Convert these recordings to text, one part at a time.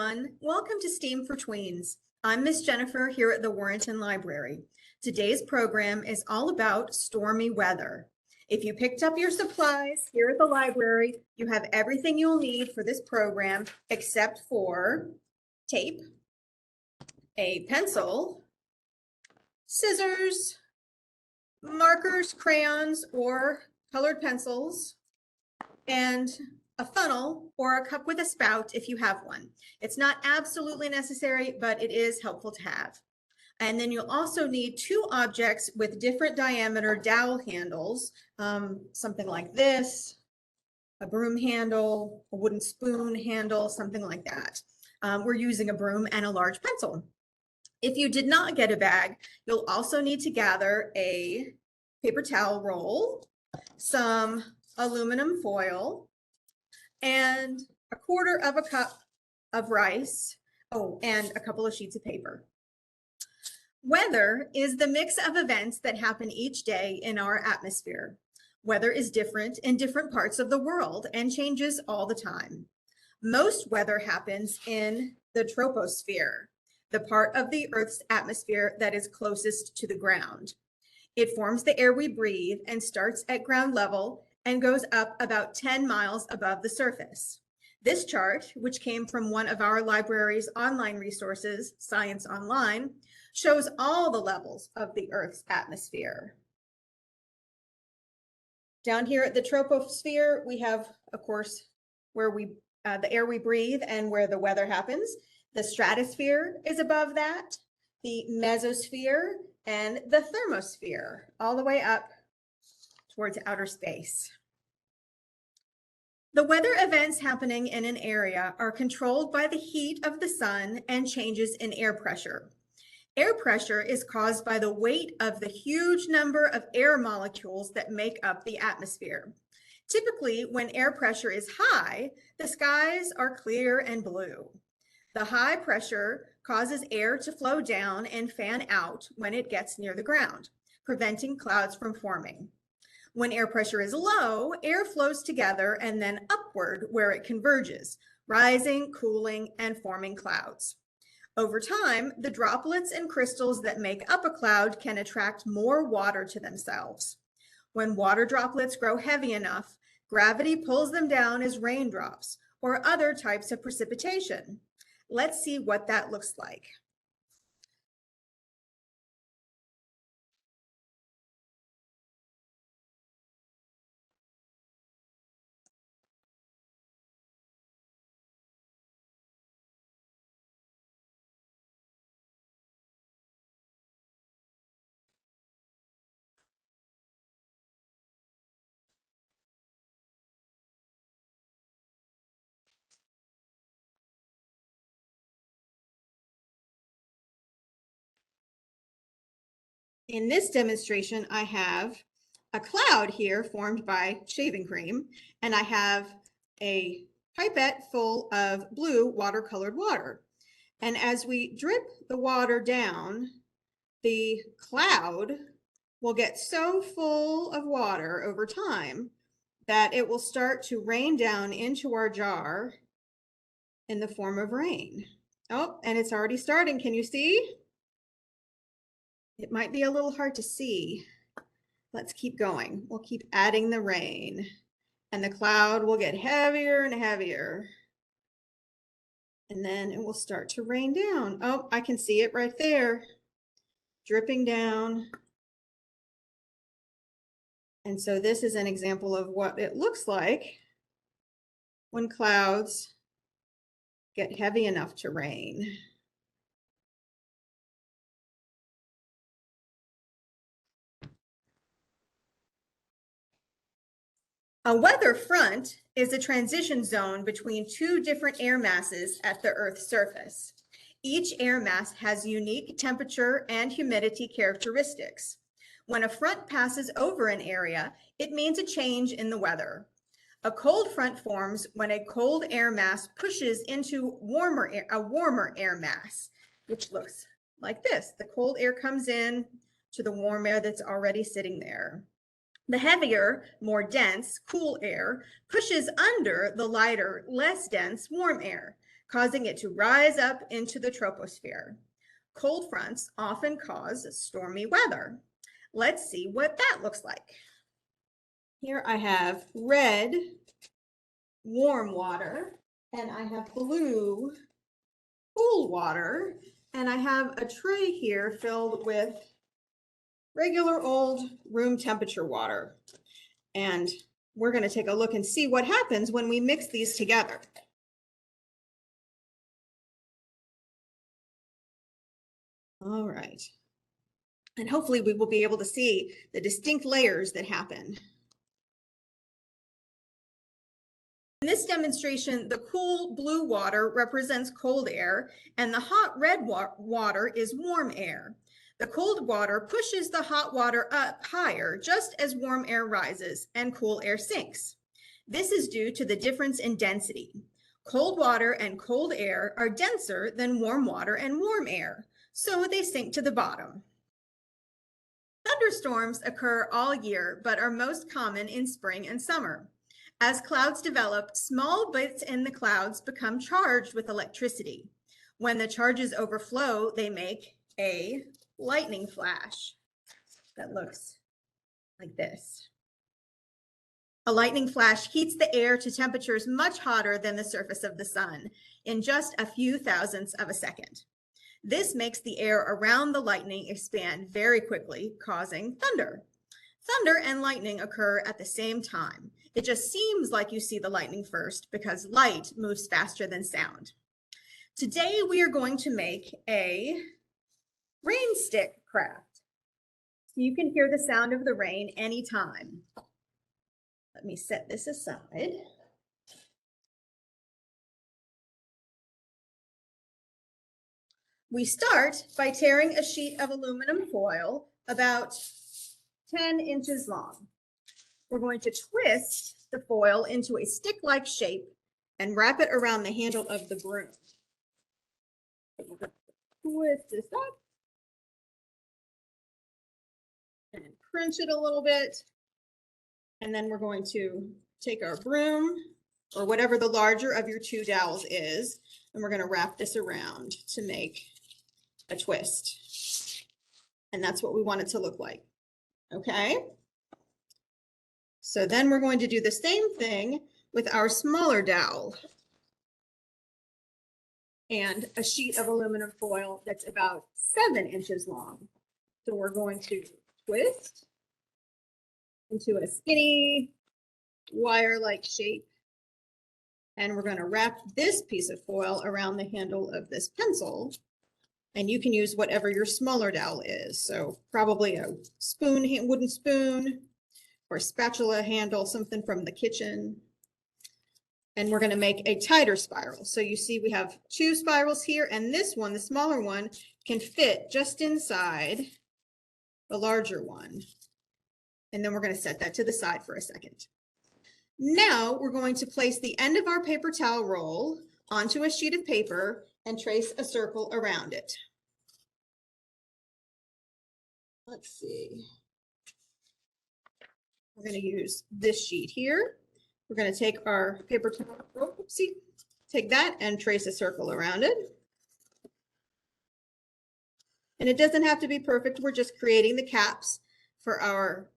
everyone. Welcome to STEAM for Tweens. I'm Miss Jennifer here at the Warrenton Library. Today's program is all about stormy weather. If you picked up your supplies here at the library, you have everything you'll need for this program except for tape, a pencil, scissors, markers, crayons, or colored pencils, and a funnel or a cup with a spout if you have one. It's not absolutely necessary, but it is helpful to have. And then you'll also need two objects with different diameter dowel handles, something like this, a broom handle, a wooden spoon handle, something like that. We're using a broom and a large pencil. If you did not get a bag, you'll also need to gather a paper towel roll, some aluminum foil, and a quarter of a cup of rice, and a couple of sheets of paper. Weather is the mix of events that happen each day in our atmosphere. Weather is different in different parts of the world and changes all the time. Most weather happens in the troposphere, the part of the Earth's atmosphere that is closest to the ground. It forms the air we breathe and starts at ground level and goes up about 10 miles above the surface. This chart, which came from one of our library's online resources, Science Online, shows all the levels of the Earth's atmosphere. Down here at the troposphere, we have, of course, where the air we breathe and where the weather happens. The stratosphere is above that, the mesosphere, and the thermosphere, all the way up towards outer space. The weather events happening in an area are controlled by the heat of the sun and changes in air pressure. Air pressure is caused by the weight of the huge number of air molecules that make up the atmosphere. Typically, when air pressure is high, the skies are clear and blue. The high pressure causes air to flow down and fan out when it gets near the ground, preventing clouds from forming. When air pressure is low, air flows together and then upward where it converges, rising, cooling, and forming clouds. Over time, the droplets and crystals that make up a cloud can attract more water to themselves. When water droplets grow heavy enough, gravity pulls them down as raindrops or other types of precipitation. Let's see what that looks like. In this demonstration, I have a cloud here formed by shaving cream, and I have a pipette full of blue watercolored water. And as we drip the water down, the cloud will get so full of water over time that it will start to rain down into our jar in the form of rain. Oh, and it's already starting. Can you see? It might be a little hard to see. Let's keep going. We'll keep adding the rain, and the cloud will get heavier and heavier. And then it will start to rain down. Oh, I can see it right there, dripping down. And so this is an example of what it looks like when clouds get heavy enough to rain. A weather front is a transition zone between two different air masses at the Earth's surface. Each air mass has unique temperature and humidity characteristics. When a front passes over an area, it means a change in the weather. A cold front forms when a cold air mass pushes into a warmer air mass, which looks like this. The cold air comes in to the warm air that's already sitting there. The heavier, more dense, cool air pushes under the lighter, less dense, warm air. causing it to rise up into the troposphere. Cold fronts often cause stormy weather. Let's see what that looks like. Here I have red, warm water, and I have blue, cool water, and I have a tray here filled with regular old room temperature water. And we're going to take a look and see what happens when we mix these together. All right. And hopefully we will be able to see the distinct layers that happen. In this demonstration, the cool blue water represents cold air, and the hot red water is warm air. The cold water pushes the hot water up higher just as warm air rises and cool air sinks. This is due to the difference in density. Cold water and cold air are denser than warm water and warm air, so they sink to the bottom. Thunderstorms occur all year, but are most common in spring and summer. As clouds develop, small bits in the clouds become charged with electricity. When the charges overflow, they make a lightning flash that looks like this. A lightning flash heats the air to temperatures much hotter than the surface of the sun in just a few thousandths of a second. This makes the air around the lightning expand very quickly, causing thunder. Thunder and lightning occur at the same time. It just seems like you see the lightning first because light moves faster than sound. Today we are going to make a rain stick craft. So you can hear the sound of the rain anytime. Let me set this aside. We start by tearing a sheet of aluminum foil about 10 inches long. We're going to twist the foil into a stick-like shape and wrap it around the handle of the broom. Twist this up and crunch it a little bit. And then we're going to take our broom or whatever the larger of your two dowels is, and we're going to wrap this around to make a twist. And that's what we want it to look like. Okay. So then we're going to do the same thing with our smaller dowel and a sheet of aluminum foil that's about 7 inches long. So we're going to twist into a skinny wire-like shape. And we're going to wrap this piece of foil around the handle of this pencil. And you can use whatever your smaller dowel is. So probably a spoon, wooden spoon, or spatula handle, something from the kitchen. And we're going to make a tighter spiral. So you see we have 2 spirals here, and this one, the smaller one, can fit just inside the larger one. And then we're going to set that to the side for a second. Now we're going to place the end of our paper towel roll onto a sheet of paper and trace a circle around it. Let's see. We're going to use this sheet here. We're going to take our paper towel, take that and trace a circle around it. And it doesn't have to be perfect. We're just creating the caps for our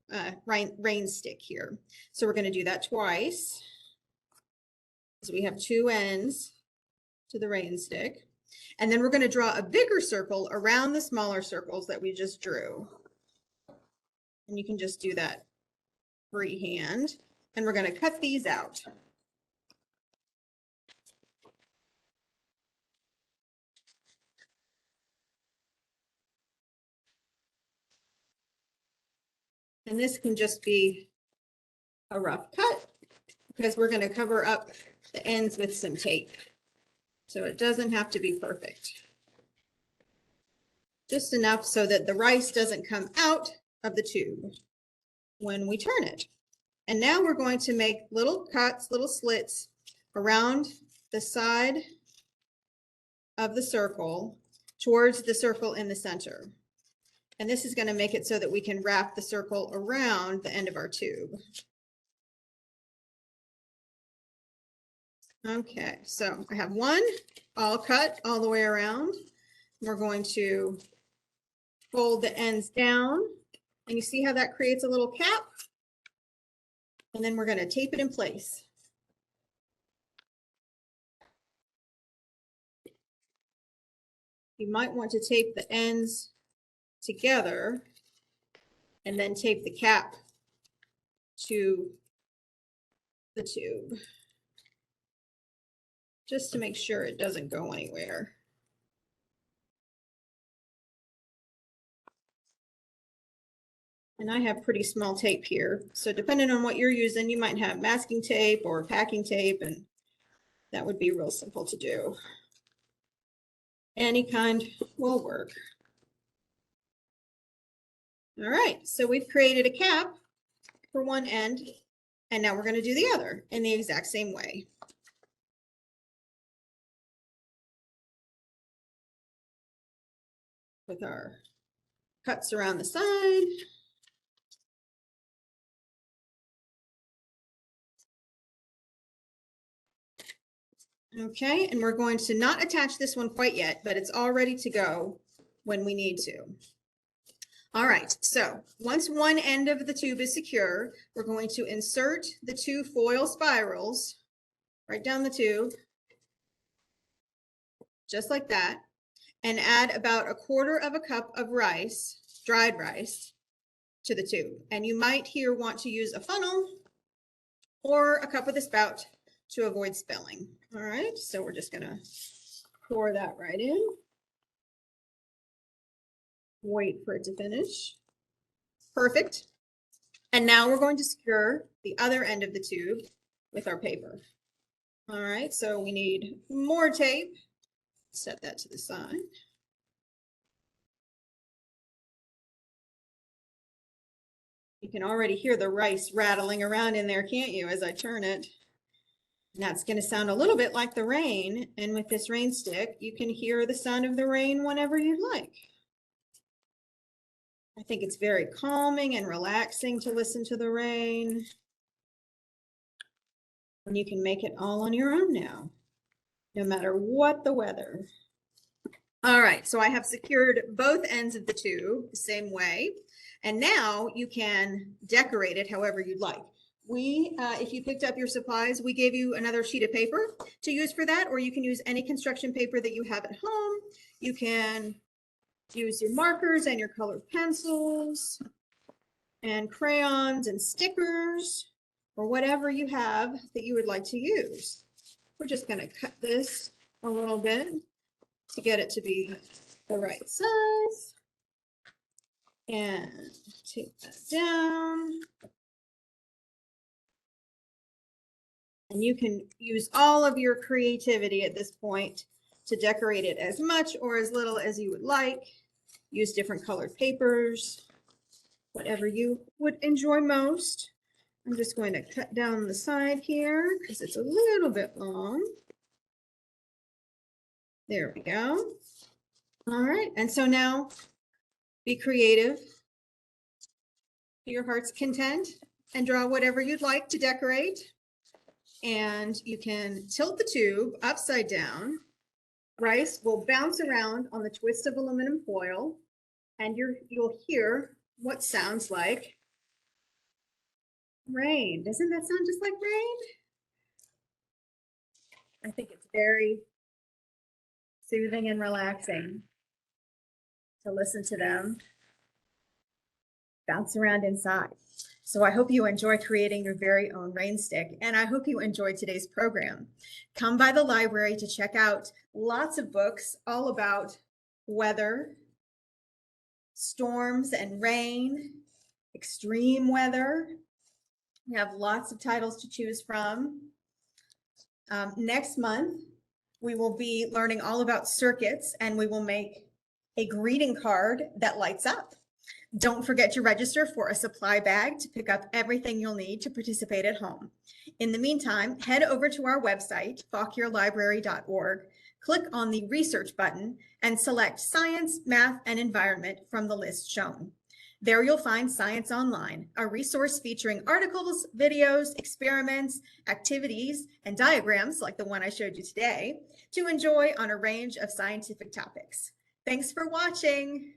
rain stick here. So we're going to do that twice. So we have 2 ends to the rain stick. And then we're going to draw a bigger circle around the smaller circles that we just drew. And you can just do that freehand. And we're going to cut these out. And this can just be a rough cut because we're going to cover up the ends with some tape. So it doesn't have to be perfect. Just enough so that the rice doesn't come out of the tube when we turn it. And now we're going to make little cuts, little slits around the side of the circle towards the circle in the center. And this is going to make it so that we can wrap the circle around the end of our tube. Okay, so I have one all cut all the way around. We're going to fold the ends down, and you see how that creates a little cap? And then we're going to tape it in place. You might want to tape the ends together and then tape the cap to the tube, just to make sure it doesn't go anywhere. And I have pretty small tape here, so depending on what you're using, you might have masking tape or packing tape, and that would be real simple to do. Any kind will work. All right, so we've created a cap for one end, and now we're going to do the other in the exact same way. With our cuts around the side. Okay, and we're going to not attach this one quite yet, but it's all ready to go when we need to. All right, so once one end of the tube is secure, we're going to insert the two foil spirals right down the tube, just like that, and add about 1/4 cup of rice, dried rice, to the tube. And you might here want to use a funnel or a cup with a spout to avoid spilling. All right, so we're just gonna pour that right in. Wait for it to finish. Perfect. And now we're going to secure the other end of the tube with our paper. All right, so we need more tape. Set that to the side. You can already hear the rice rattling around in there, can't you, as I turn it? And that's going to sound a little bit like the rain. And with this rain stick, you can hear the sound of the rain whenever you'd like. I think it's very calming and relaxing to listen to the rain. And you can make it all on your own now, no matter what the weather. All right, so I have secured both ends of the tube the same way. And now you can decorate it however you'd like. If you picked up your supplies, we gave you another sheet of paper to use for that, or you can use any construction paper that you have at home. You can use your markers and your colored pencils and crayons and stickers, or whatever you have that you would like to use. We're just going to cut this a little bit to get it to be the right size. And take that down. And you can use all of your creativity at this point to decorate it as much or as little as you would like. Use different colored papers, whatever you would enjoy most. I'm just going to cut down the side here because it's a little bit long. There we go. All right, and so now be creative to your heart's content and draw whatever you'd like to decorate. And you can tilt the tube upside down. Rice will bounce around on the twist of aluminum foil, and you'll hear what sounds like rain. Doesn't that sound just like rain? I think it's very soothing and relaxing to listen to them bounce around inside. So I hope you enjoy creating your very own rain stick, and I hope you enjoyed today's program. Come by the library to check out lots of books all about weather, storms and rain, extreme weather. We have lots of titles to choose from. Next month, we will be learning all about circuits, and we will make a greeting card that lights up. Don't forget to register for a supply bag to pick up everything you'll need to participate at home. In the meantime, head over to our website, fauquierlibrary.org, click on the research button, and select science, math, and environment from the list shown. There you'll find Science Online, a resource featuring articles, videos, experiments, activities, and diagrams like the one I showed you today to enjoy on a range of scientific topics. Thanks for watching.